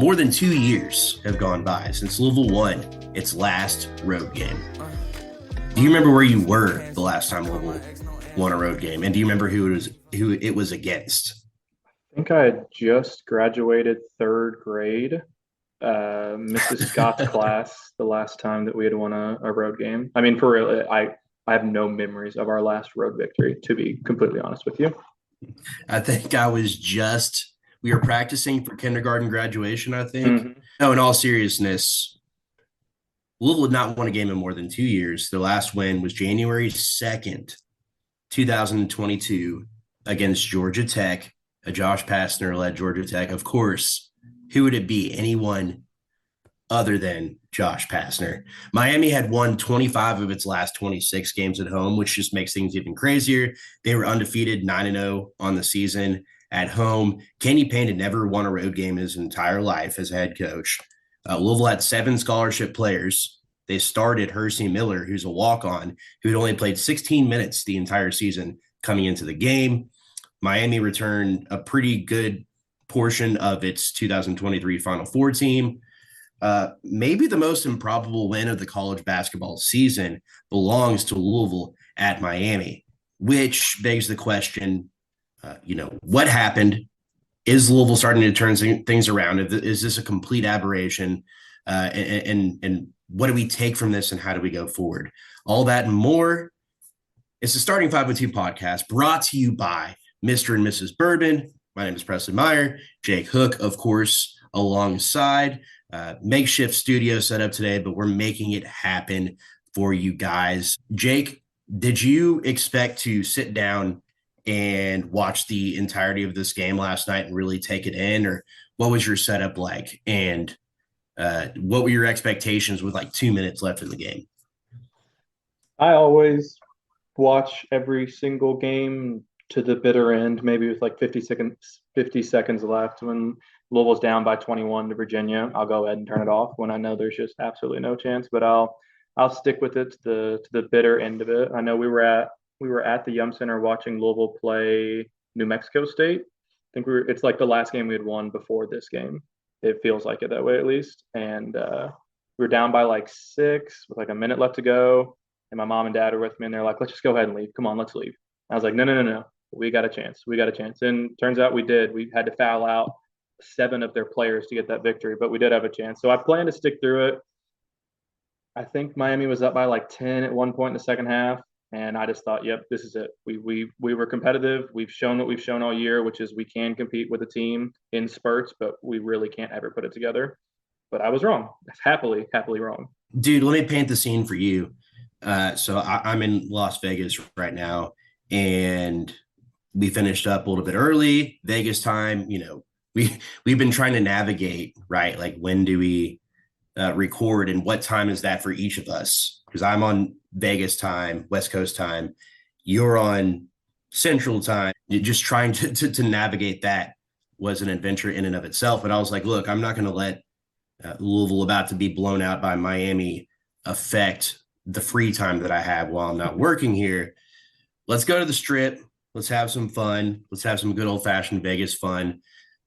More than 2 years have gone by since Louisville won its last road game. Do you remember where you were the last time Louisville won a road game? And do you remember who it was against? I think I had just graduated third grade. Mrs. Scott's class, the last time that we had won a road game. I mean, for real, I have no memories of our last road victory, to be completely honest with you. I think we were practicing for kindergarten graduation, I think. Mhm. No, in all seriousness, Louisville had not won a game in more than 2 years. Their last win was January 2nd, 2022 against Georgia Tech, a Josh Pastner-led Georgia Tech. Of course, who would it be? Anyone other than Josh Pastner. Miami had won 25 of its last 26 games at home, which just makes things even crazier. They were undefeated, 9-0 on the season at home. Kenny Payne had never won a road game his entire life as head coach. Louisville had 7 scholarship players. They started Hersey Miller, who's a walk-on, who had only played 16 minutes the entire season coming into the game. Miami returned a pretty good portion of its 2023 Final Four team. Maybe the most improbable win of the college basketball season belongs to Louisville at Miami, which begs the question, what happened? Is Louisville starting to turn things around? Is this a complete aberration? And what do we take from this and how do we go forward? All that and more. It's the Starting 502 podcast brought to you by Mr. and Mrs. Bourbon. My name is Preston Meyer. Jake Hook, of course, alongside. Makeshift studio set up today, but we're making it happen for you guys. Jake, did you expect to sit down and watch the entirety of this game last night and really take it in, or what was your setup like? And what were your expectations with like 2 minutes left in the game? I always watch every single game to the bitter end, maybe with like 50 seconds left. When Louisville's down by 21 to Virginia, I'll go ahead and turn it off when I know there's just absolutely no chance. But I'll stick with it to the bitter end of it. I know we were at the Yum Center watching Louisville play New Mexico State. I think it's like the last game we had won before this game. It feels like it that way at least. And we were down by like 6 with like a minute left to go. And my mom and dad are with me, and they're like, "Let's just go ahead and leave. Come on, let's leave." I was like, No. We got a chance. We got a chance. And turns out we did. We had to foul out 7 of their players to get that victory, but we did have a chance. So I plan to stick through it. I think Miami was up by like 10 at one point in the second half. And I just thought, yep, this is it. We were competitive. We've shown what we've shown all year, which is we can compete with a team in spurts, but we really can't ever put it together. But I was wrong. Happily wrong. Dude, let me paint the scene for you. So I'm in Las Vegas right now, and we finished up a little bit early, Vegas time. We've been trying to navigate, right? Like, when do we record, and what time is that for each of us? Because I'm on Vegas time, West Coast time. You're on Central time. You're just trying to navigate that was an adventure in and of itself. But I was like, look, I'm not going to let Louisville about to be blown out by Miami affect the free time that I have while I'm not working here. Let's go to the Strip. Let's have some fun. Let's have some good old fashioned Vegas fun.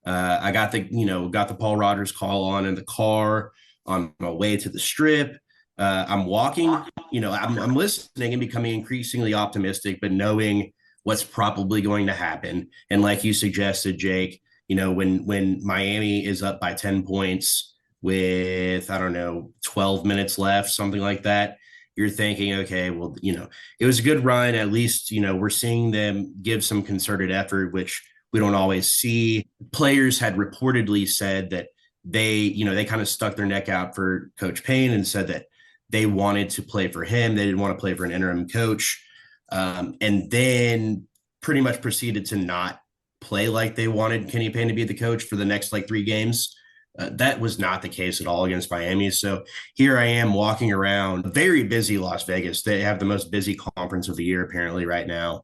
I got the Paul Rogers call on in the car on my way to the Strip. I'm walking, I'm listening and becoming increasingly optimistic, but knowing what's probably going to happen. And like you suggested, Jake, when Miami is up by 10 points with, 12 minutes left, something like that, you're thinking, okay, well, it was a good run. At least, we're seeing them give some concerted effort, which we don't always see. Players had reportedly said that they kind of stuck their neck out for Coach Payne and said that they wanted to play for him. They didn't want to play for an interim coach. And then pretty much proceeded to not play like they wanted Kenny Payne to be the coach for the next like 3 games. That was not the case at all against Miami. So here I am walking around very busy Las Vegas. They have the most busy conference of the year apparently right now.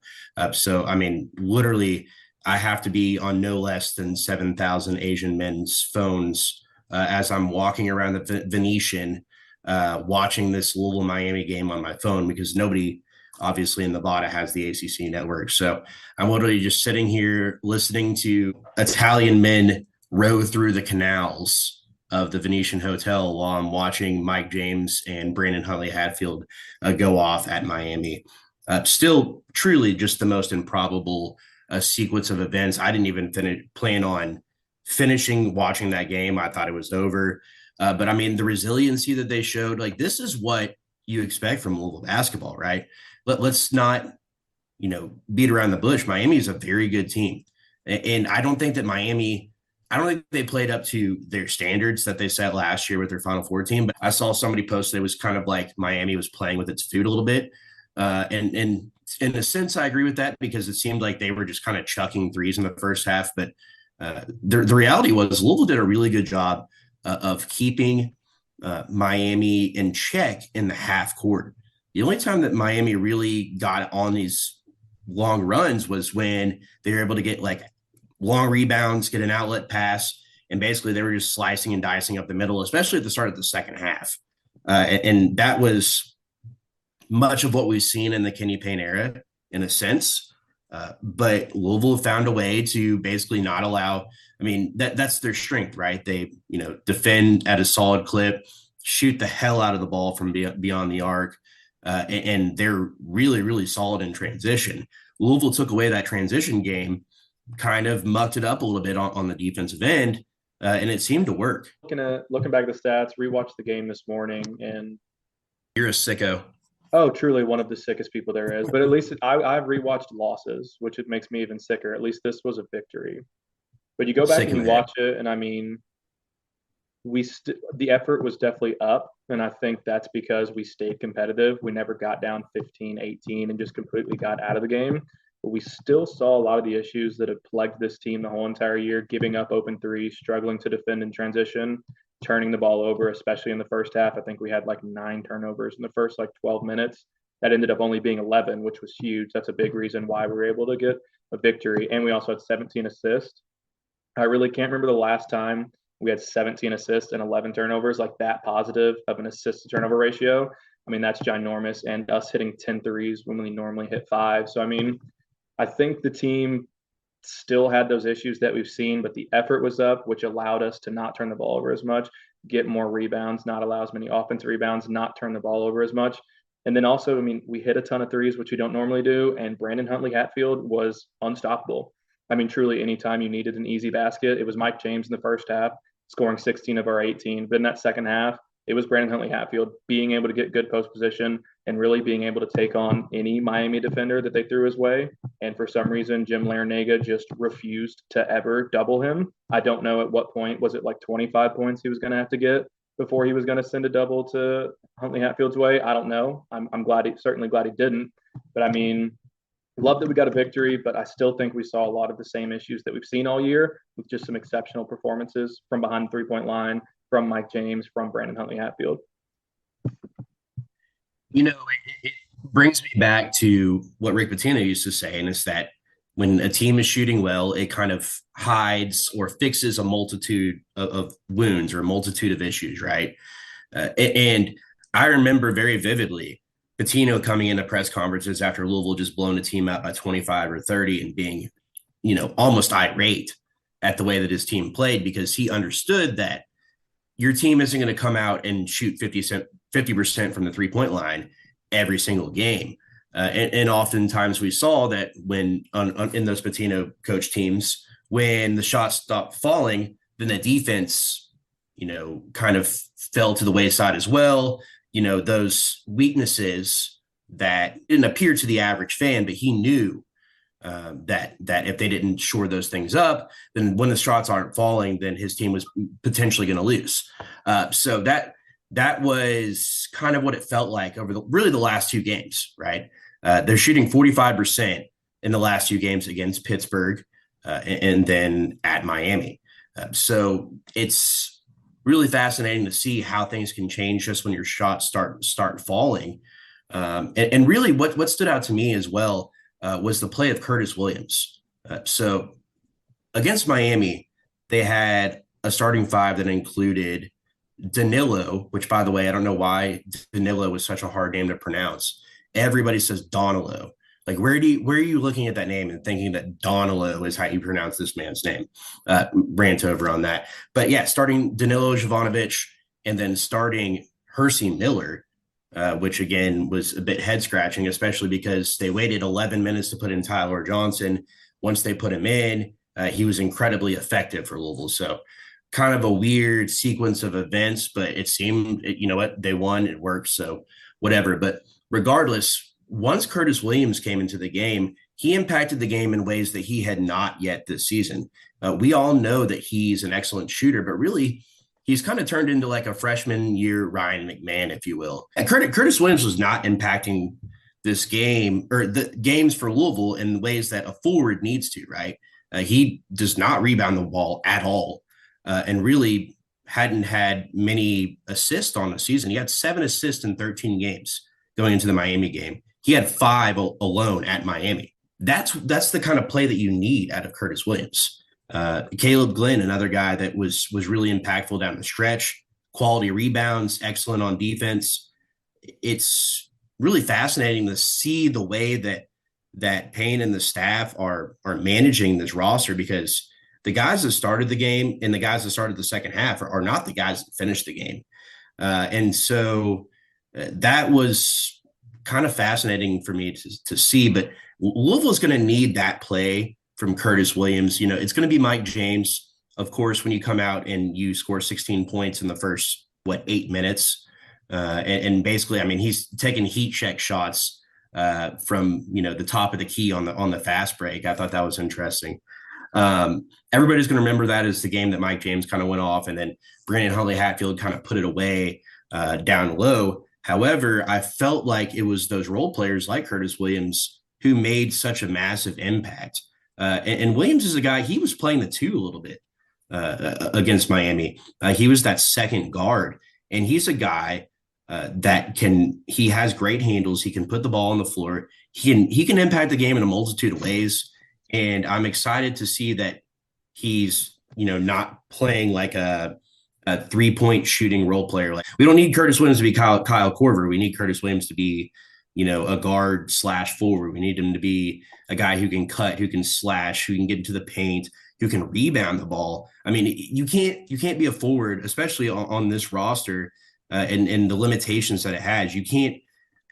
So, I mean, literally I have to be on no less than 7,000 Asian men's phones as I'm walking around the Venetian watching this Louisville Miami game on my phone, because nobody obviously in Nevada has the ACC network. So I'm literally just sitting here listening to Italian men row through the canals of the Venetian Hotel while I'm watching Mike James and Brandon Huntley Hatfield go off at Miami. Still, truly, just the most improbable sequence of events. I didn't even plan on finishing watching that game. I thought it was over. But I mean, the resiliency that they showed, like this is what you expect from Louisville basketball, right? Let's not, beat around the bush. Miami is a very good team. And I don't think that I don't think they played up to their standards that they set last year with their Final Four team. But I saw somebody post that it was kind of like Miami was playing with its food a little bit. And in a sense, I agree with that because it seemed like they were just kind of chucking threes in the first half. But the reality was Louisville did a really good job of keeping Miami in check in the half court. The only time that Miami really got on these long runs was when they were able to get like long rebounds, get an outlet pass, and basically they were just slicing and dicing up the middle, especially at the start of the second half. And that was much of what we've seen in the Kenny Payne era in a sense. But Louisville found a way to basically not allow, I mean, that's their strength, right? They, defend at a solid clip, shoot the hell out of the ball from beyond the arc. And they're really, really solid in transition. Louisville took away that transition game, kind of mucked it up a little bit on the defensive end, and it seemed to work. Looking back at the stats, rewatched the game this morning, and You're a sicko. oh, truly one of the sickest people there is. But at least I've rewatched losses, which it makes me even sicker. At least this was a victory. But you go back and you watch it, and I mean, the effort was definitely up, and I think that's because we stayed competitive. We never got down 15, 18 and just completely got out of the game. But we still saw a lot of the issues that have plagued this team the whole entire year, giving up open threes, struggling to defend in transition, turning the ball over, especially in the first half. I think we had like 9 turnovers in the first like 12 minutes. That ended up only being 11, which was huge. That's a big reason why we were able to get a victory. And we also had 17 assists. I really can't remember the last time we had 17 assists and 11 turnovers, like that positive of an assist to turnover ratio. I mean, that's ginormous. And us hitting 10 threes when we normally hit 5. So, I mean, I think the team still had those issues that we've seen, but the effort was up, which allowed us to not turn the ball over as much, get more rebounds, not allow as many offensive rebounds, not turn the ball over as much. And then also, I mean, we hit a ton of threes, which we don't normally do. And Brandon Huntley Hatfield was unstoppable. I mean, truly, anytime you needed an easy basket, it was Mike James in the first half, scoring 16 of our 18. But in that second half, it was Brandon Huntley Hatfield being able to get good post position and really being able to take on any Miami defender that they threw his way. And for some reason, Jim Larinaga just refused to ever double him. I don't know at what point, was it like 25 points he was going to have to get before he was going to send a double to Huntley Hatfield's way? I don't know. I'm certainly glad he didn't. But I mean, love that we got a victory, but I still think we saw a lot of the same issues that we've seen all year with just some exceptional performances from behind the three-point line, from Mike James, from Brandon Huntley Hatfield. It brings me back to what Rick Pitino used to say, and it's that when a team is shooting well, it kind of hides or fixes a multitude of wounds or a multitude of issues, right? And I remember very vividly Pitino coming into press conferences after Louisville just blown a team out by 25 or 30 and being, almost irate at the way that his team played, because he understood that your team isn't going to come out and shoot 50% from the three-point line every single game. And oftentimes we saw that when in those Pitino coach teams, when the shots stopped falling, then the defense, kind of fell to the wayside as well. Those weaknesses that didn't appear to the average fan, but he knew that if they didn't shore those things up, then when the shots aren't falling, then his team was potentially going to lose. So that was kind of what it felt like over the last 2 games, right? They're shooting 45% in the last 2 games against Pittsburgh and then at Miami. So it's really fascinating to see how things can change just when your shots start falling. And really what stood out to me as well was the play of Curtis Williams. So against Miami, they had a starting 5 that included Danilo, which, by the way, I don't know why Danilo was such a hard name to pronounce. Everybody says Donilo. Like, where are you looking at that name and thinking that Donalo is how you pronounce this man's name? Rant over on that. But yeah, starting Danilo Jovanovic and then starting Hersey Miller, which again was a bit head scratching, especially because they waited 11 minutes to put in Tyler Johnson. Once they put him in, he was incredibly effective for Louisville. So kind of a weird sequence of events, but it seemed, you know what, they won, it worked. So whatever. But regardless, once Curtis Williams came into the game, he impacted the game in ways that he had not yet this season. We all know that he's an excellent shooter, but really, he's kind of turned into like a freshman year Ryan McMahon, if you will. And Curtis Williams was not impacting this game or the games for Louisville in ways that a forward needs to, right? He does not rebound the ball at all, and really hadn't had many assists on the season. He had 7 assists in 13 games going into the Miami game. He had 5 alone at Miami. That's the kind of play that you need out of Curtis Williams. Caleb Glenn, another guy that was really impactful down the stretch, quality rebounds, excellent on defense. It's really fascinating to see the way that Payne and the staff are managing this roster, because the guys that started the game and the guys that started the second half are not the guys that finished the game. And so that was kind of fascinating for me to see. But Louisville's going to need that play from Curtis Williams. You know, it's going to be Mike James, of course, when you come out and you score 16 points in the first, 8 minutes. And basically, I mean, he's taking heat check shots from, the top of the key on the fast break. I thought that was interesting. Everybody's going to remember that as the game that Mike James kind of went off, and then Brandon Huntley Hatfield kind of put it away down low. However, I felt like it was those role players like Curtis Williams who made such a massive impact. And Williams is a guy, he was playing the 2 a little bit against Miami. He was that second guard, and he's a guy he has great handles. He can put the ball on the floor. He can impact the game in a multitude of ways. And I'm excited to see that he's, not playing like a 3-point shooting role player. Like, we don't need Curtis Williams to be Kyle Korver. We need Curtis Williams to be, a guard / forward. We need him to be a guy who can cut, who can slash, who can get into the paint, who can rebound the ball. I mean, you can't be a forward, especially on this roster, and the limitations that it has. You can't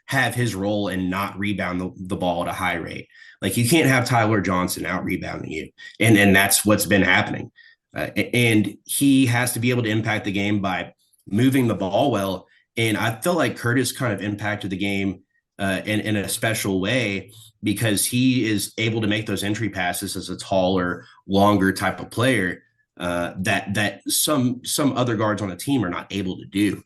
have his role and not rebound the ball at a high rate. Like, you can't have Tyler Johnson out rebounding you. And that's what's been happening. And he has to be able to impact the game by moving the ball well. And I felt like Curtis kind of impacted the game in a special way, because he is able to make those entry passes as a taller, longer type of player that some other guards on the team are not able to do.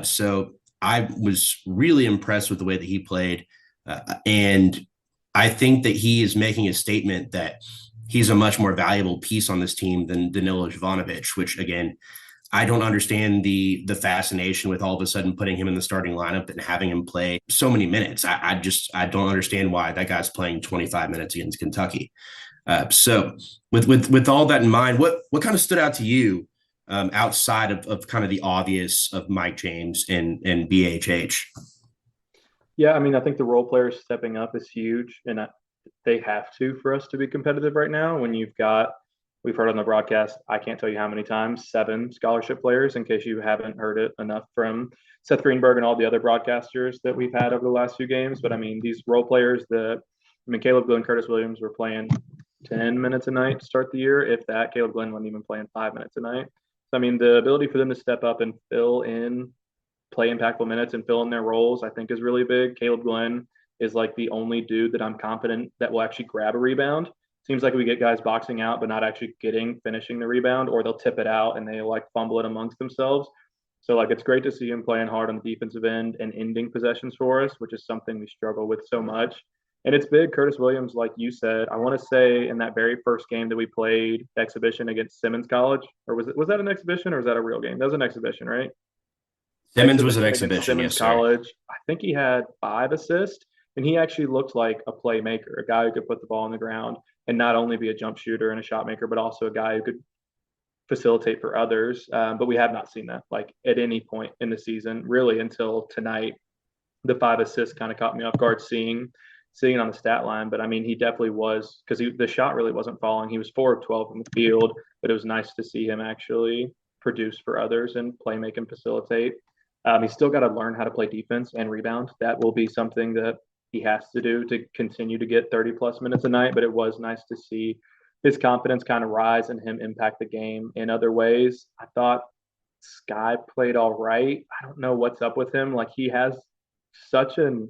So I was really impressed with the way that he played. And I think that he is making a statement that he's a much more valuable piece on this team than Danilo Jovanovic, which, again, I don't understand the fascination with all of a sudden putting him in the starting lineup and having him play so many minutes. I don't understand why that guy's playing 25 minutes against Kentucky. So with all that in mind, what kind of stood out to you outside of kind of the obvious of Mike James and BHH? Yeah, I mean, I think the role players stepping up is huge, and they have to for us to be competitive right now. When we've heard on the broadcast, I can't tell you how many times, 7 scholarship players, in case you haven't heard it enough from Seth Greenberg and all the other broadcasters that we've had over the last few games. But I mean, these role players Caleb Glenn, Curtis Williams were playing 10 minutes a night to start the year. If that, Caleb Glenn wasn't even playing 5 minutes a night. So, I mean, the ability for them to step up and play impactful minutes and fill in their roles, I think, is really big. Caleb Glenn is like the only dude that I'm confident that will actually grab a rebound. Seems like we get guys boxing out, but not actually finishing the rebound, or they'll tip it out and they like fumble it amongst themselves. So like, it's great to see him playing hard on the defensive end and ending possessions for us, which is something we struggle with so much. And it's big. Curtis Williams, like you said, I want to say in that very first game that we played exhibition against Simmons College, or was that an exhibition or was that a real game? That was an exhibition, right? Simmons was an exhibition, Simmons yes, College. sir. I think he had 5 assists, and he actually looked like a playmaker, a guy who could put the ball on the ground and not only be a jump shooter and a shot maker, but also a guy who could facilitate for others. But we have not seen that like at any point in the season, really, until tonight. The 5 assists kind of caught me off guard seeing seeing it on the stat line, but I mean, he definitely was because the shot really wasn't falling. He was 4 of 12 in the field, but it was nice to see him actually produce for others and play, make, and facilitate. He's still got to learn how to play defense and rebound. That will be something that he has to do to continue to get 30 plus minutes a night. But it was nice to see his confidence kind of rise and him impact the game in other ways. I thought Sky played all right. I don't know what's up with him. Like he has such a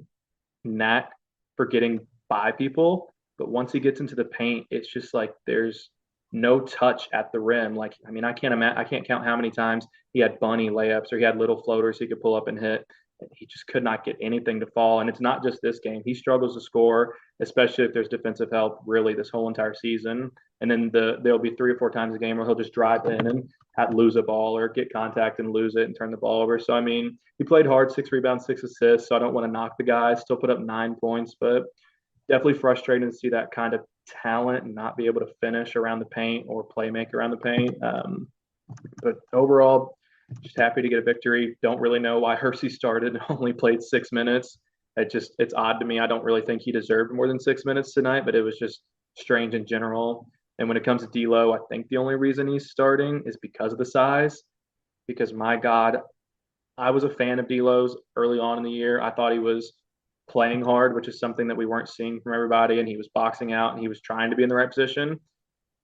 knack for getting by people, but once he gets into the paint, it's just like there's no touch at the rim. Like I mean, I can't count how many times he had bunny layups or he had little floaters he could pull up and hit. He just could not get anything to fall. And it's not just this game. He struggles to score, especially if there's defensive help, really this whole entire season. And then there'll be 3 or 4 times a game where he'll just drive in and lose a ball or get contact and lose it and turn the ball over. So I mean, he played hard, 6 rebounds, 6 assists. So I don't want to knock the guy. Still put up 9 points, but definitely frustrating to see that kind of talent and not be able to finish around the paint or play make around the paint. But overall, just happy to get a victory. Don't really know why Hersey started and only played 6 minutes. It's odd to me. I don't really think he deserved more than 6 minutes tonight, but it was just strange in general. And when it comes to D'Lo, I think the only reason he's starting is because of the size. Because my God, I was a fan of D'Lo's early on in the year. I thought he was playing hard, which is something that we weren't seeing from everybody. And he was boxing out and he was trying to be in the right position.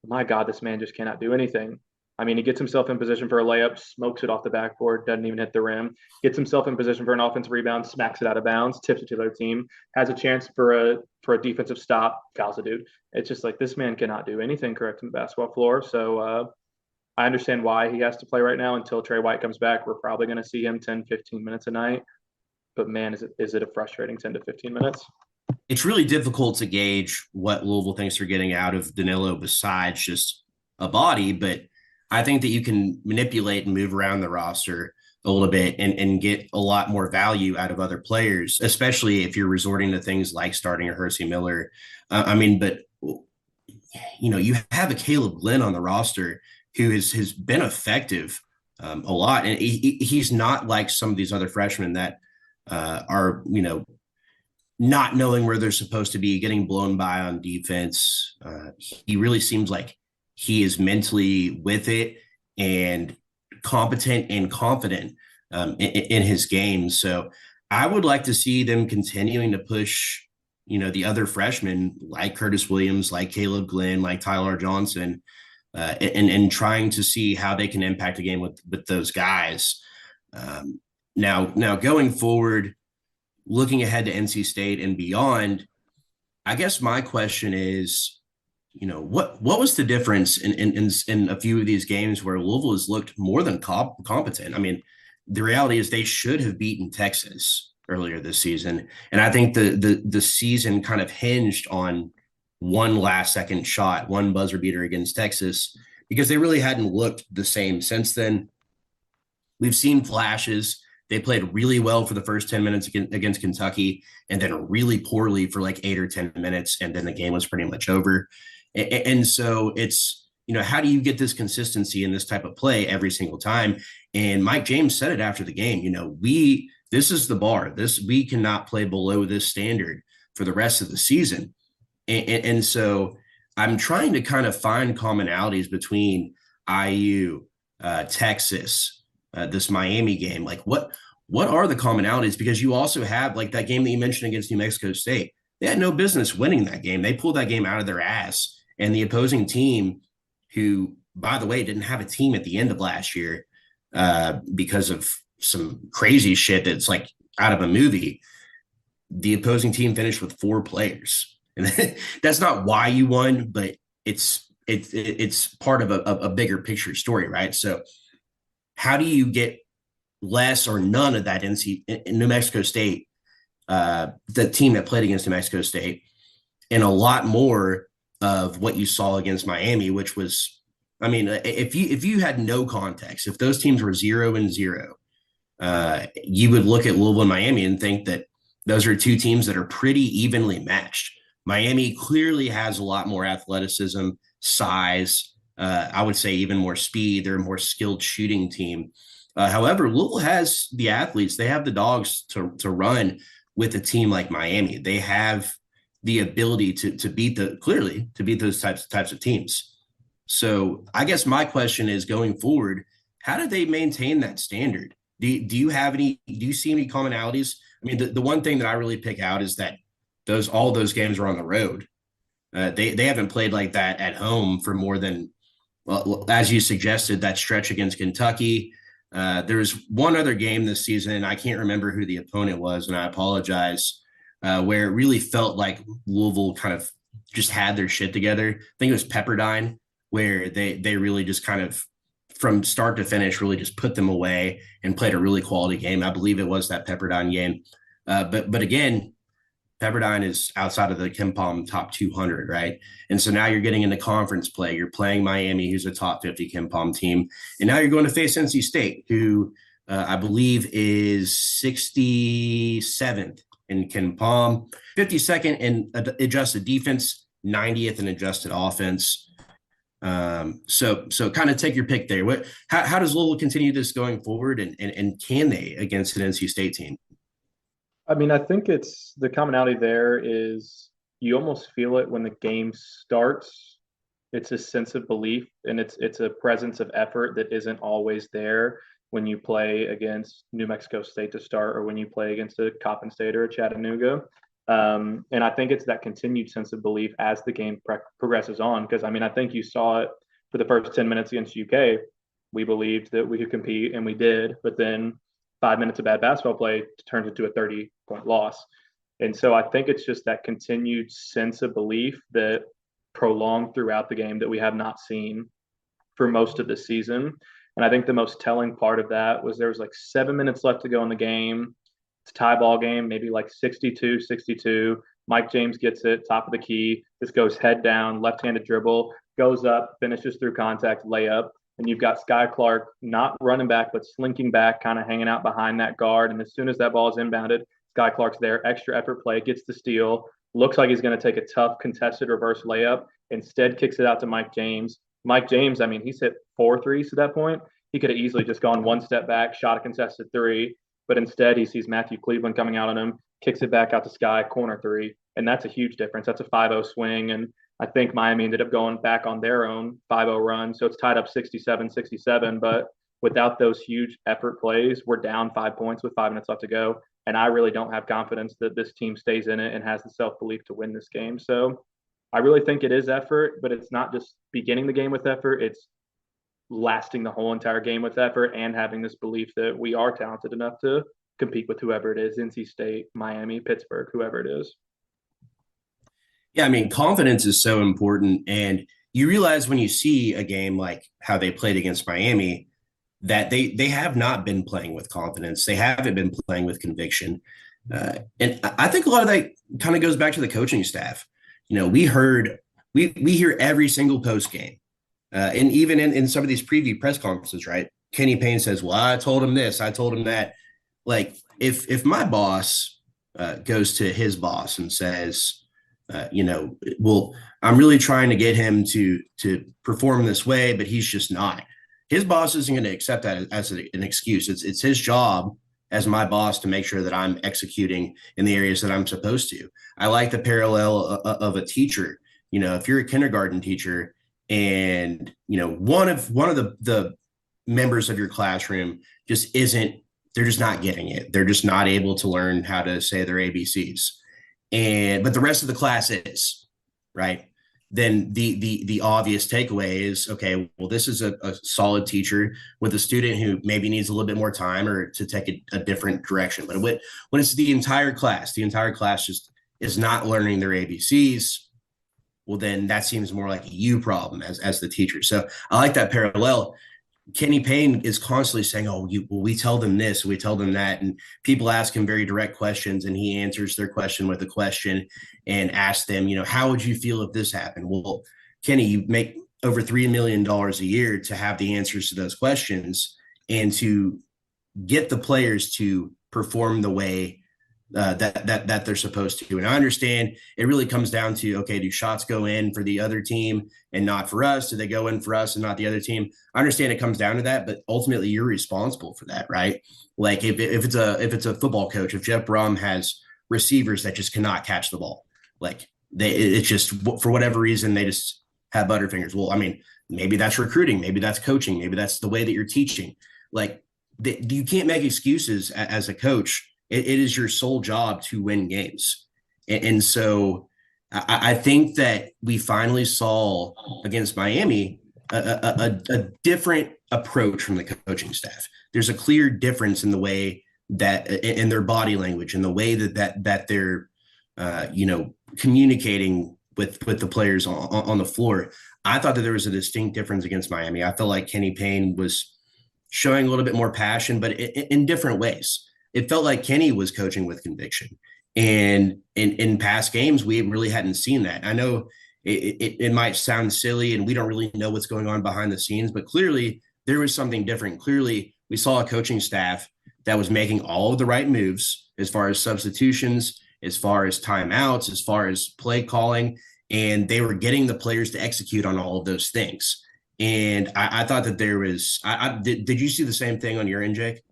My God, this man just cannot do anything. I mean, he gets himself in position for a layup, smokes it off the backboard, doesn't even hit the rim. Gets himself in position for an offensive rebound, smacks it out of bounds, tips it to the other team. Has a chance for a defensive stop, fouls a dude. It's just like this man cannot do anything correct on the basketball floor. So I understand why he has to play right now until Trey White comes back. We're probably going to see him 10, 15 minutes a night. But man, is it a frustrating 10 to 15 minutes? It's really difficult to gauge what Louisville thinks they're getting out of Danilo besides just a body, but I think that you can manipulate and move around the roster a little bit and get a lot more value out of other players, especially if you're resorting to things like starting a Hersey Miller. But you have a Caleb Glenn on the roster who has been effective a lot, and he's not like some of these other freshmen that are not knowing where they're supposed to be, getting blown by on defense. He really seems like he is mentally with it and competent and confident in his game. So I would like to see them continuing to push, the other freshmen like Curtis Williams, like Caleb Glenn, like Tyler Johnson, and trying to see how they can impact a game with those guys. Now going forward, looking ahead to NC State and beyond, I guess my question is, what was the difference in a few of these games where Louisville has looked more than competent? I mean, the reality is they should have beaten Texas earlier this season, and I think the season kind of hinged on one last second shot, one buzzer beater against Texas, because they really hadn't looked the same since then. We've seen flashes. They played really well for the first 10 minutes against Kentucky and then really poorly for like 8 or 10 minutes. And then the game was pretty much over. And so it's, how do you get this consistency in this type of play every single time? And Mike James said it after the game, this is the bar. We cannot play below this standard for the rest of the season. And so I'm trying to kind of find commonalities between IU, Texas, this Miami game. Like what are the commonalities? Because you also have like that game that you mentioned against New Mexico State. They had no business winning that game. They pulled that game out of their ass. And the opposing team, who, by the way, didn't have a team at the end of last year because of some crazy shit that's like out of a movie, the opposing team finished with 4 players. And that's not why you won, but it's part of a bigger picture story, right? So how do you get less or none of that in New Mexico State, the team that played against New Mexico State, and a lot more of what you saw against Miami, which was, if you had no context, if those teams were 0-0, you would look at Louisville and Miami and think that those are two teams that are pretty evenly matched. Miami clearly has a lot more athleticism, size, I would say even more speed. They're a more skilled shooting team. However, Louisville has the athletes. They have the dogs to run with a team like Miami. They have the ability to beat those types of teams. So I guess my question is going forward, how do they maintain that standard? Do you see any commonalities? I mean, the one thing that I really pick out is that all those games are on the road. They haven't played like that at home for more than, well, as you suggested, that stretch against Kentucky. There's one other game this season, and I can't remember who the opponent was, and I apologize, where it really felt like Louisville kind of just had their shit together. I think it was Pepperdine, where they really just kind of from start to finish really just put them away and played a really quality game. I believe it was that Pepperdine game. But again, Pepperdine is outside of the KenPom top 200, right? And so now you're getting into conference play. You're playing Miami, who's a top 50 KenPom team. And now you're going to face NC State, who I believe is 67th in KenPom, 52nd in adjusted defense, 90th in adjusted offense. So kind of take your pick there. How does Louisville continue this going forward, and can they against an NC State team? I mean, I think it's the commonality there is you almost feel it when the game starts. It's a sense of belief, and it's a presence of effort that isn't always there when you play against New Mexico State to start, or when you play against a Coppin State or a Chattanooga. And I think it's that continued sense of belief as the game progresses on. Because I mean, I think you saw it for the first 10 minutes against UK. We believed that we could compete, and we did. But then 5 minutes of bad basketball play turns into a 30-point loss. And so I think it's just that continued sense of belief that prolonged throughout the game that we have not seen for most of the season. And I think the most telling part of that was there was like 7 minutes left to go in the game. It's a tie ball game, maybe like 62-62. Mike James gets it, top of the key. This goes head down, left-handed dribble, goes up, finishes through contact, layup. And you've got Sky Clark not running back, but slinking back, kind of hanging out behind that guard. And as soon as that ball is inbounded, Sky Clark's there, extra effort play, gets the steal, looks like he's going to take a tough contested reverse layup, instead kicks it out to Mike James. Mike James, I mean, he's hit 4 threes to that point. He could have easily just gone one step back, shot a contested three, but instead he sees Matthew Cleveland coming out on him, kicks it back out to Sky, corner three. And that's a huge difference. That's a 5-0 swing. And I think Miami ended up going back on their own 5-0 run. So it's tied up 67-67. But without those huge effort plays, we're down 5 points with 5 minutes left to go. And I really don't have confidence that this team stays in it and has the self-belief to win this game. So I really think it is effort, but it's not just beginning the game with effort. It's lasting the whole entire game with effort and having this belief that we are talented enough to compete with whoever it is, NC State, Miami, Pittsburgh, whoever it is. Yeah, I mean, confidence is so important. And you realize when you see a game like how they played against Miami, that they have not been playing with confidence. They haven't been playing with conviction. And I think a lot of that kind of goes back to the coaching staff. You know, we hear every single post game. And even in some of these preview press conferences, right? Kenny Payne says, well, I told him this, I told him that. Like, if my boss goes to his boss and says, well, I'm really trying to get him to perform this way, but he's just not. His boss isn't going to accept that as an excuse. It's his job as my boss to make sure that I'm executing in the areas that I'm supposed to. I like the parallel of a teacher. You know, if you're a kindergarten teacher and, you know, one of the members of your classroom just isn't, they're just not getting it. They're just not able to learn how to say their ABCs. But the rest of the class is, right? Then the obvious takeaway is, okay, well, this is a solid teacher with a student who maybe needs a little bit more time or to take a different direction. But when it's the entire class just is not learning their ABCs, well, then that seems more like a you problem as the teacher. So I like that parallel. Kenny Payne is constantly saying, we tell them this, we tell them that. And people ask him very direct questions and he answers their question with a question and asks them, you know, how would you feel if this happened? Well, Kenny, you make over $3 million a year to have the answers to those questions and to get the players to perform the way that they're supposed to. And I understand it really comes down to, okay, do shots go in for the other team and not for us? Do they go in for us and not the other team? I understand it comes down to that, but ultimately you're responsible for that, right? Like if it's a football coach, if Jeff Brum has receivers that just cannot catch the ball, like It's just for whatever reason they just have butterfingers. Well, I mean, maybe that's recruiting, maybe that's coaching, maybe that's the way that you're teaching. Like you can't make excuses as a coach. It is your sole job to win games, and so I think that we finally saw against Miami a different approach from the coaching staff. There's a clear difference in the way that in their body language and the way that they're communicating with the players on the floor. I thought that there was a distinct difference against Miami. I felt like Kenny Payne was showing a little bit more passion, but in different ways. It felt like Kenny was coaching with conviction. And in past games, we really hadn't seen that. I know it might sound silly and we don't really know what's going on behind the scenes, but clearly there was something different. Clearly, we saw a coaching staff that was making all of the right moves as far as substitutions, as far as timeouts, as far as play calling, and they were getting the players to execute on all of those things. And I thought that there was. Did you see the same thing on your end, Jake?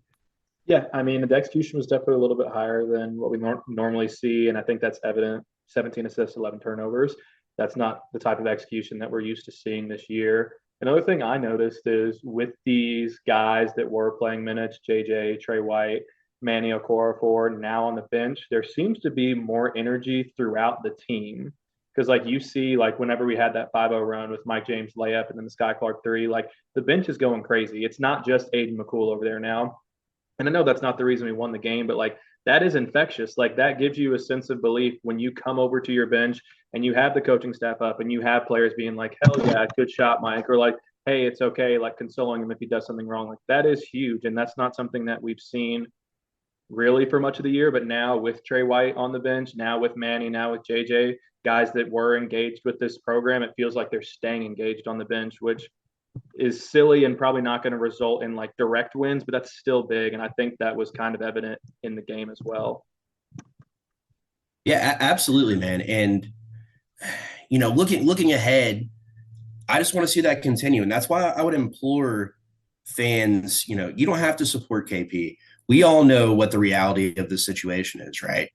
Yeah, I mean, the execution was definitely a little bit higher than what we normally see, and I think that's evident. 17 assists, 11 turnovers. That's not the type of execution that we're used to seeing this year. Another thing I noticed is with these guys that were playing minutes, JJ, Trey White, Manny Okorafor, now on the bench, there seems to be more energy throughout the team. Because like you see, like whenever we had that 5-0 run with Mike James layup and then the Sky Clark three, like the bench is going crazy. It's not just Aiden McCool over there now. And I know that's not the reason we won the game, but like that is infectious. Like that gives you a sense of belief when you come over to your bench and you have the coaching staff up and you have players being like, hell yeah, good shot, Mike, or like, hey, it's okay, like consoling him if he does something wrong. Like that is huge. And that's not something that we've seen really for much of the year. But now with Trey White on the bench, now with Manny, now with JJ, guys that were engaged with this program, it feels like they're staying engaged on the bench, which is silly and probably not going to result in like direct wins, but that's still big. And I think that was kind of evident in the game as well. Yeah, absolutely, man. And looking ahead, I just want to see that continue, and that's why I would implore fans. You don't have to support KP. We all know what the reality of the situation is, right?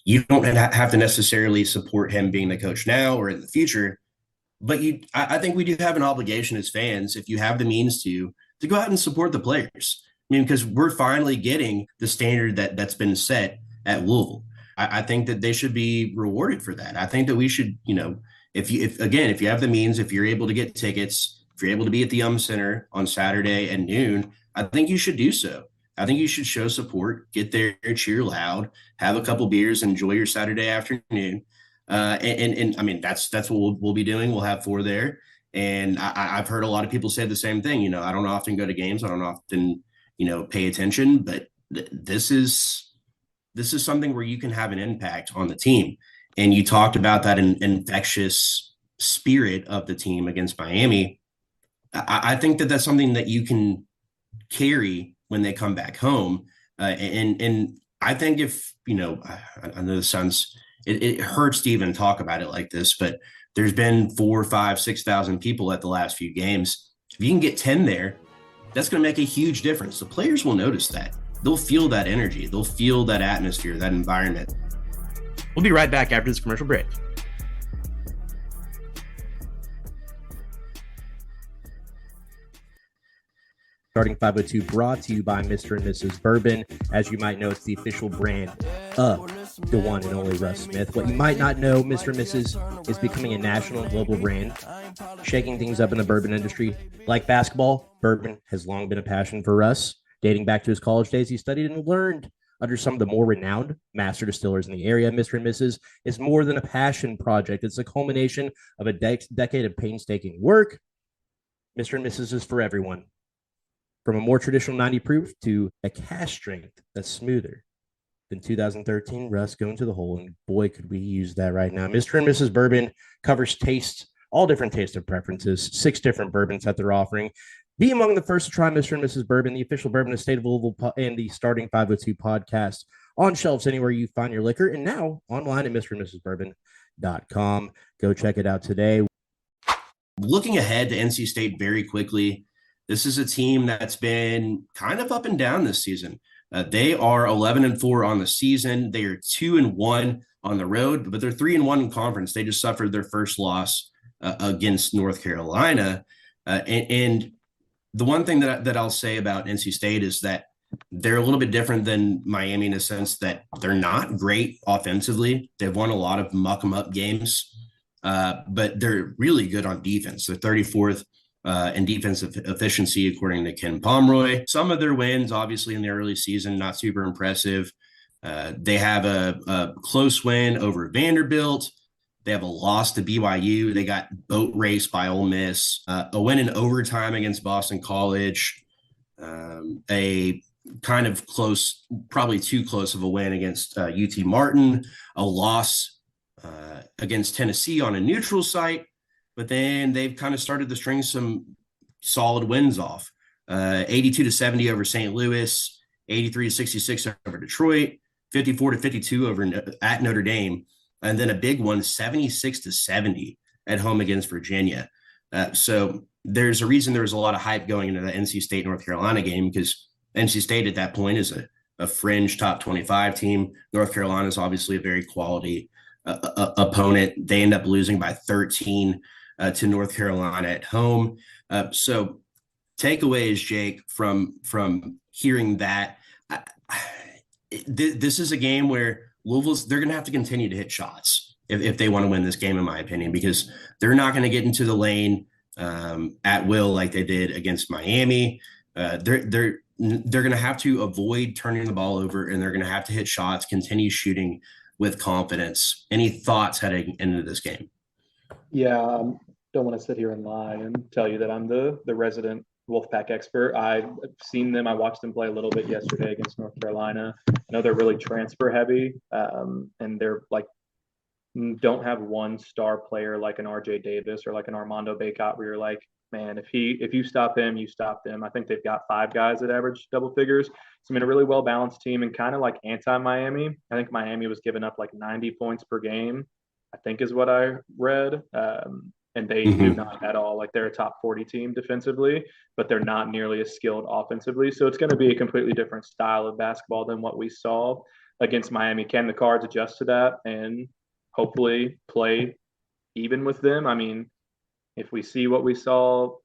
You don't have to necessarily support him being the coach now or in the future, but I think we do have an obligation as fans, if you have the means to go out and support the players. I mean, because we're finally getting the standard that's been set at Louisville. I think that they should be rewarded for that. I think that we should, if you have the means, if you're able to get tickets, if you're able to be at the Center on Saturday at noon, I think you should do so. I think you should show support, get there, cheer loud, have a couple beers, enjoy your Saturday afternoon. And I mean, that's what we'll be doing. We'll have four there. And I've heard a lot of people say the same thing. I don't often go to games. I don't often, pay attention, but this is something where you can have an impact on the team. And you talked about that infectious spirit of the team against Miami. I think that that's something that you can carry when they come back home. And I think if, I know this sounds, it hurts to even talk about it like this, but there's been 4, 5, 6,000 people at the last few games. If you can get 10 there, that's going to make a huge difference. The players will notice that. They'll feel that energy. They'll feel that atmosphere, that environment. We'll be right back after this commercial break. Starting 502 brought to you by Mr. and Mrs. Bourbon. As you might know, it's the official brand of the one and only Russ Smith. What you might not know, Mr. and Mrs. is becoming a national and global brand, shaking things up in the bourbon industry. Like basketball, bourbon has long been a passion for Russ. Dating back to his college days, he studied and learned under some of the more renowned master distillers in the area. Mr. and Mrs. is more than a passion project. It's a culmination of a decade of painstaking work. Mr. and Mrs. is for everyone. From a more traditional 90 proof to a cask strength that's smoother than 2013 Russ going to the hole. And boy, could we use that right now. Mr. and Mrs. Bourbon covers tastes, all different taste of preferences, 6 different bourbons that they're offering. Be among the first to try Mr. and Mrs. Bourbon, the official bourbon of the state of Louisville, and the Starting 502 podcast on shelves anywhere you find your liquor, and now online at mrandmrsbourbon.com. Go check it out today. Looking ahead to NC State very quickly, this is a team that's been kind of up and down this season. They are 11-4 on the season. They are 2-1 on the road, but they're 3-1 in conference. They just suffered their first loss against North Carolina. And the one thing that I'll say about NC State is that they're a little bit different than Miami in the sense that they're not great offensively. They've won a lot of muck 'em up games, but they're really good on defense. They're 34th in defensive efficiency, according to Ken Pomeroy. Some of their wins, obviously, in the early season, not super impressive. They have a close win over Vanderbilt. They have a loss to BYU. They got boat raced by Ole Miss. A win in overtime against Boston College. A kind of close, probably too close of a win against UT Martin. A loss against Tennessee on a neutral site. But then they've kind of started to string some solid wins off. 82-70 over St. Louis. 83-66 over Detroit. 54-52 over at Notre Dame. And then a big one, 76-70 at home against Virginia. So there's a reason there was a lot of hype going into the NC State North Carolina game, because NC State at that point is a fringe top 25 team. North Carolina is obviously a very quality opponent. They end up losing by 13 to North Carolina at home. So takeaways, Jake, from hearing that, this is a game where they're going to have to continue to hit shots if they want to win this game, in my opinion, because they're not going to get into the lane at will like they did against Miami. They're going to have to avoid turning the ball over, and they're going to have to hit shots, continue shooting with confidence. Any thoughts heading into this game? Yeah, don't want to sit here and lie and tell you that I'm the resident Wolfpack expert. I've seen them. I watched them play a little bit yesterday against North Carolina. I know they're really transfer heavy, and they're like don't have one star player like an RJ Davis or like an Armando Bacot where you're like, man, if you stop him, you stop them. I think they've got 5 guys that average double figures. So I mean, a really well balanced team, and kind of like anti-Miami. I think Miami was giving up like 90 points per game, I think is what I read. And they do not at all. Like, they're a top 40 team defensively, but they're not nearly as skilled offensively. So it's going to be a completely different style of basketball than what we saw against Miami. Can the Cards adjust to that and hopefully play even with them? I mean, if we see what we saw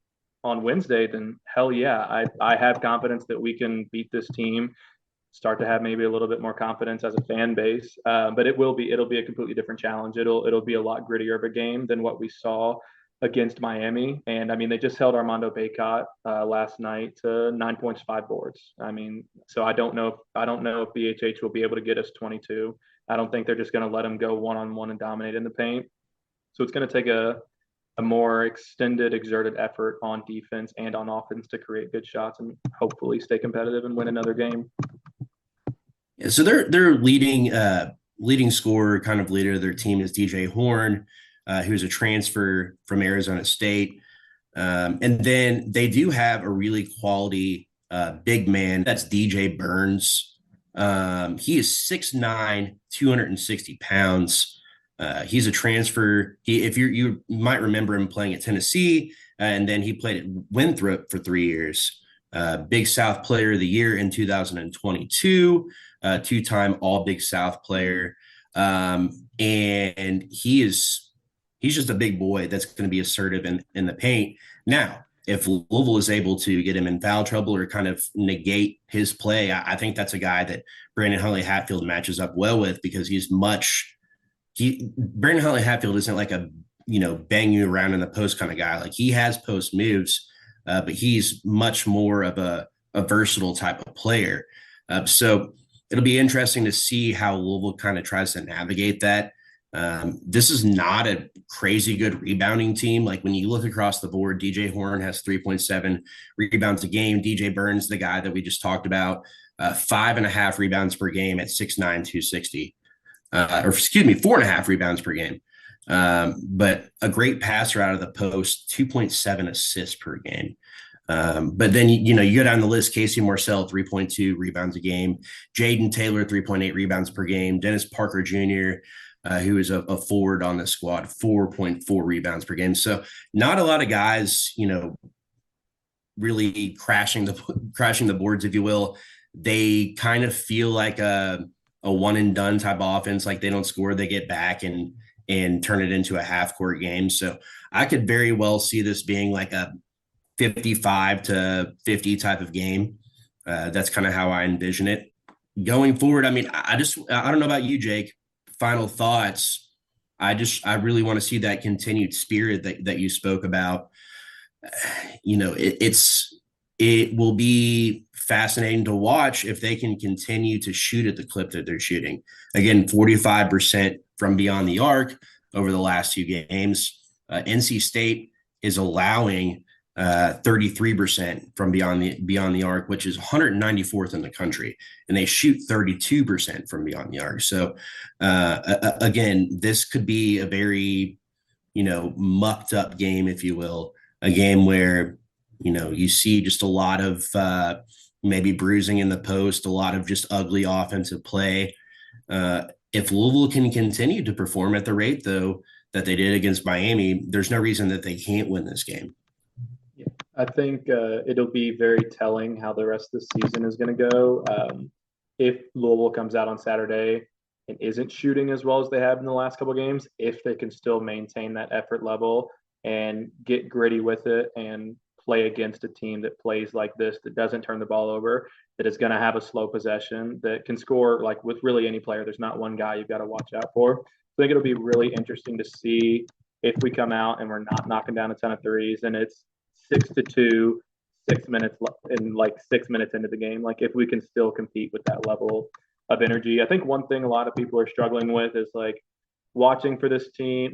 on Wednesday, then hell yeah, I have confidence that we can beat this team, start to have maybe a little bit more confidence as a fan base. But it'll be a completely different challenge. It'll be a lot grittier of a game than what we saw against Miami. And I mean, they just held Armando Bacot last night to 9 points, 5 boards. I mean, so I don't know if BHH will be able to get us 22. I don't think they're just going to let him go one-on-one and dominate in the paint. So it's going to take a more extended, exerted effort on defense and on offense to create good shots and hopefully stay competitive and win another game. Yeah, so their leading scorer, kind of leader of their team, is DJ Horn, who's a transfer from Arizona State. And then they do have a really quality big man. That's DJ Burns. He is 6'9", 260 pounds. He's a transfer. You might remember him playing at Tennessee, and then he played at Winthrop for 3 years. Big South Player of the Year in 2022, 2-time All Big South player. And he's just a big boy that's going to be assertive in the paint. Now, if Louisville is able to get him in foul trouble or kind of negate his play, I think that's a guy that Brandon Huntley-Hatfield matches up well with, because Brandon Huntley-Hatfield isn't like a, bang you around in the post kind of guy. Like, he has post moves, but he's much more of a versatile type of player. So it'll be interesting to see how Louisville kind of tries to navigate that. This is not a crazy good rebounding team. Like, when you look across the board, DJ Horn has 3.7 rebounds a game. DJ Burns, the guy that we just talked about, 5.5 rebounds per game at 6'9", 260. 4.5 rebounds per game. But a great passer out of the post, 2.7 assists per game. But then, you go down the list: Casey Marcel, 3.2 rebounds a game. Jaden Taylor, 3.8 rebounds per game. Dennis Parker Jr., who is a forward on the squad, 4.4 rebounds per game. So not a lot of guys, really crashing the boards, if you will. They kind of feel like a a one and done type offense. Like they don't score, they get back and turn it into a half court game. So I could very well see this being like a 55-50 type of game. That's kind of how I envision it going forward. I mean, I don't know about you, Jake. Final thoughts. I really want to see that continued spirit that you spoke about. It will be fascinating to watch if they can continue to shoot at the clip that they're shooting. Again, 45% from beyond the arc over the last two games. NC State is allowing 33% from beyond the arc, which is 194th in the country, and they shoot 32% from beyond the arc. So again, this could be a very mucked up game, if you will, a game where you see just a lot of maybe bruising in the post, a lot of just ugly offensive play. If Louisville can continue to perform at the rate, though, that they did against Miami, there's no reason that they can't win this game. Yeah, I think it'll be very telling how the rest of the season is going to go. If Louisville comes out on Saturday and isn't shooting as well as they have in the last couple of games, if they can still maintain that effort level and get gritty with it and play against a team that plays like this, that doesn't turn the ball over, that is going to have a slow possession, that can score like with really any player. There's not one guy you've got to watch out for. I think it'll be really interesting to see if we come out and we're not knocking down a ton of threes and it's 6-2, 6 minutes and like 6 minutes into the game. Like if we can still compete with that level of energy. I think one thing a lot of people are struggling with is like watching this team,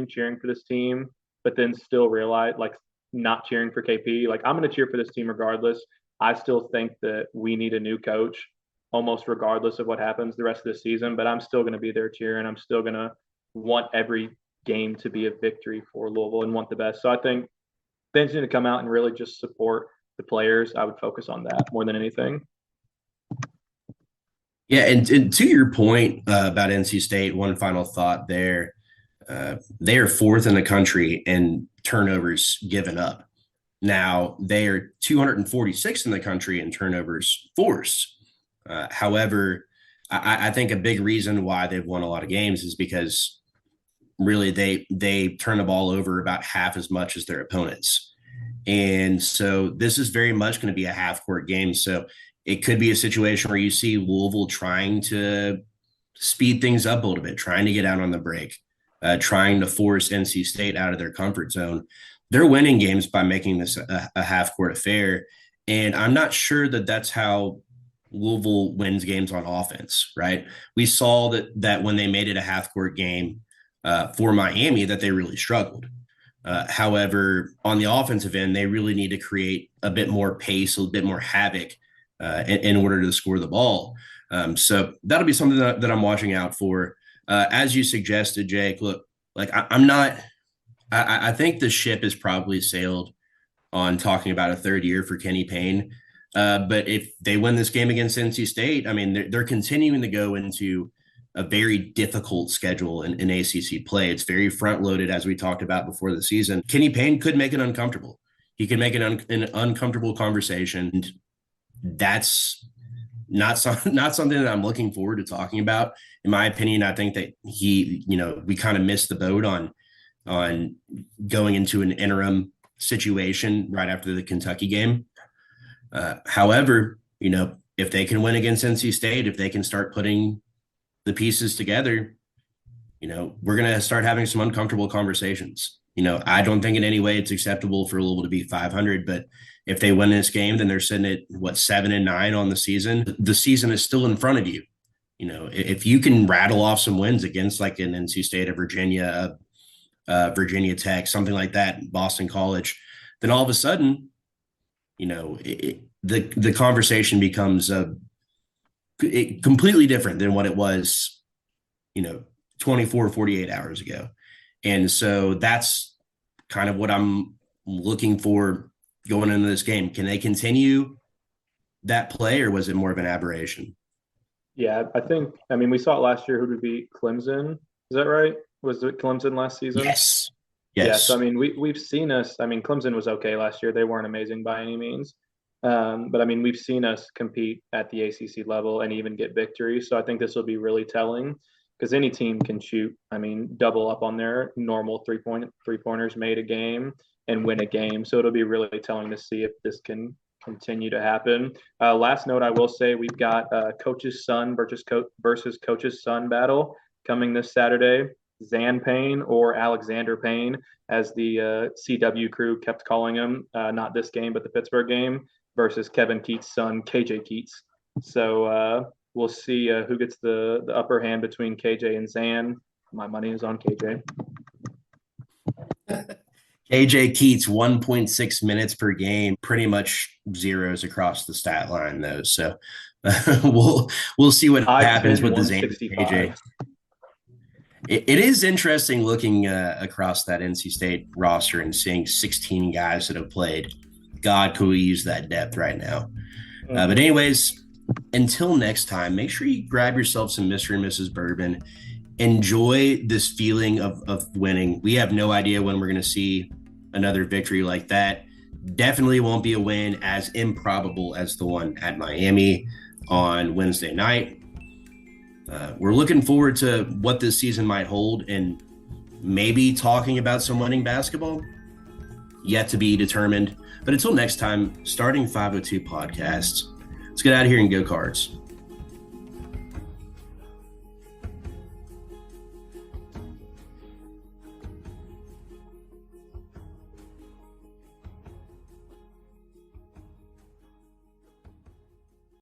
cheering for this team, but then still realize like not cheering for KP. Like I'm going to cheer for this team regardless. I still think that we need a new coach almost regardless of what happens the rest of the season, but I'm still going to be there cheering. I'm still going to want every game to be a victory for Louisville and want the best. So I think fans need to come out and really just support the players. I would focus on that more than anything. Yeah, and to your point about NC State, one final thought there. They are fourth in the country in turnovers given up. Now, they are 246th in the country in turnovers forced. However, I think a big reason why they've won a lot of games is because really they turn the ball over about half as much as their opponents. And so this is very much going to be a half court game. So it could be a situation where you see Louisville trying to speed things up a little bit, trying to get out on the break, trying to force NC State out of their comfort zone. They're winning games by making this a half court affair. And I'm not sure that that's how Louisville wins games on offense, right? We saw that when they made it a half court game for Miami, that they really struggled. However, on the offensive end, they really need to create a bit more pace, a bit more havoc in order to score the ball. So that'll be something that I'm watching out for. As you suggested, Jake, look, like I think the ship is probably sailed on talking about a third year for Kenny Payne. But if they win this game against NC State, I mean, they're continuing to go into a very difficult schedule in ACC play. It's very front loaded, as we talked about before the season. Kenny Payne could make it uncomfortable. He could make an uncomfortable conversation. And that's not something that I'm looking forward to talking about. In my opinion, I think that we kind of missed the boat on going into an interim situation right after the Kentucky game. However, if they can win against NC State, if they can start putting the pieces together, we're going to start having some uncomfortable conversations. I don't think in any way it's acceptable for Louisville to be 500, but if they win this game, then they're sitting at 7-9 on the season. The season is still in front of you. If you can rattle off some wins against like an NC State or Virginia, Virginia Tech, something like that, Boston College, then all of a sudden, the conversation becomes completely different than what it was, 24, 48 hours ago. And so that's kind of what I'm looking for going into this game. Can they continue that play, or was it more of an aberration? Yeah, we saw it last year. Who did beat Clemson? Is that right? Was it Clemson last season? Yes. Yes. Yeah, so, we've seen us. Clemson was okay last year. They weren't amazing by any means. But I mean, we've seen us compete at the ACC level and even get victories. So I think this will be really telling because any team can shoot. I mean, double up on their normal three pointers made a game and win a game. So it'll be really telling to see if this can continue to happen. Last note, I will say we've got coach's son versus coach's son battle coming this Saturday. Zan Payne or Alexander Payne, as the CW crew kept calling him, not this game, but the Pittsburgh game, versus Kevin Keats' son, KJ Keats. So we'll see who gets the upper hand between KJ and Zan. My money is on KJ. KJ Keats, 1.6 minutes per game, pretty much zeros across the stat line, though. So we'll see what happens with the Zan KJ. It is interesting looking across that NC State roster and seeing 16 guys that have played. God, could we use that depth right now? But anyways, until next time, make sure you grab yourself some Mr. and Mrs. Bourbon. Enjoy this feeling of winning. We have no idea when we're going to see another victory like that. Definitely won't be a win as improbable as the one at Miami on Wednesday night. We're looking forward to what this season might hold and maybe talking about some winning basketball. Yet to be determined. But until next time, starting 502 podcasts. Let's get out of here and go Cards.